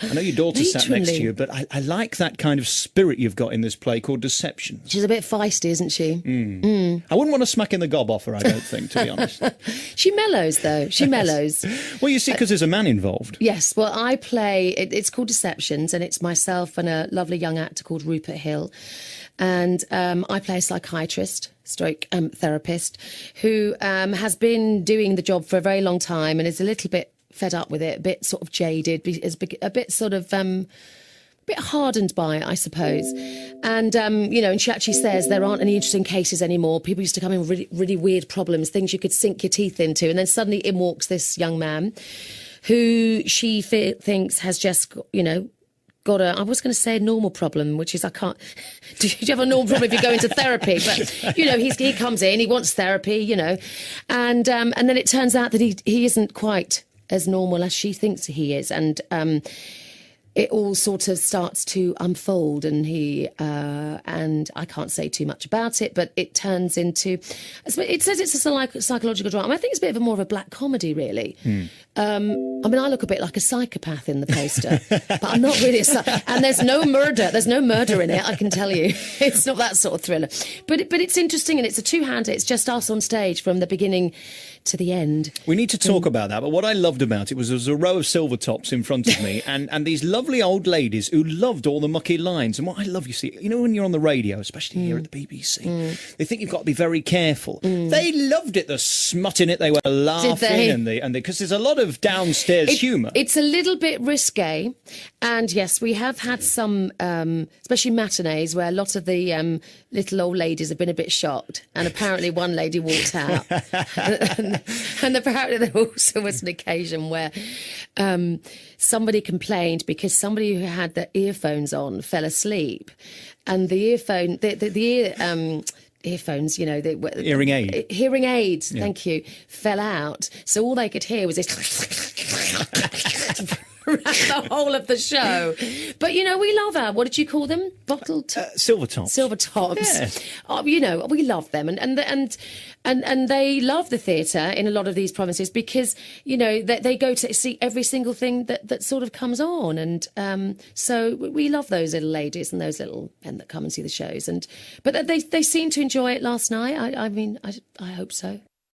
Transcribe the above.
I know your daughter sat next to Matronly. you, but I like that kind of spirit you've got in this play called Deception. She's a bit feisty, isn't she? I wouldn't want to smack in the gob off her, I don't think, to be honest. She mellows, though. She mellows. Well, you see, because there's a man involved. Yes, well, I play, it's called Deceptions, and it's myself and a lovely young actor called Rupert Hill. And I play a psychiatrist, stroke therapist, who has been doing the job for a very long time and is a little bit fed up with it, a bit sort of jaded, is a bit sort of... bit hardened by it, I suppose. And, and she actually says there aren't any interesting cases anymore. People used to come in with really, really weird problems, things you could sink your teeth into. And then suddenly in walks this young man who she thinks has just, got I was going to say a normal problem, which is I can't... Do you have a normal problem if you go into therapy? But, he comes in, he wants therapy, And then it turns out that he isn't quite as normal as she thinks he is. And... it all sort of starts to unfold, and and I can't say too much about it, but it turns into... It says it's a psychological drama. I think it's a bit more of a black comedy, really. I look a bit like a psychopath in the poster, but I'm not really and there's no murder. There's no murder in it, I can tell you. It's not that sort of thriller. But it's interesting, and it's a two-hander. It's just us on stage from the beginning to the end. We need to talk about that, but what I loved about it was there was a row of silver tops in front of me and these lovely old ladies who loved all the mucky lines. And what I love, you see, when you're on the radio, especially here at the BBC, they think you've got to be very careful. They loved it, the smut in it, they were laughing, and because there's a lot of downstairs humour. It's a little bit risque, and yes, we have had some, especially matinees, where a lot of the little old ladies have been a bit shocked, and apparently one lady walked out. And apparently there also was an occasion where somebody complained because somebody who had the earphones on fell asleep, and the earphones, Hearing aid. Hearing aids, thank you, fell out. So all they could hear was this the whole of the show. But, we love our, what did you call them? Bottled? Silver tops. Silver tops. Yeah. We love them. And they love the theatre in a lot of these provinces because, they go to see every single thing that sort of comes on. And so we love those little ladies and those little men that come and see the shows. But they seem to enjoy it last night. I hope so.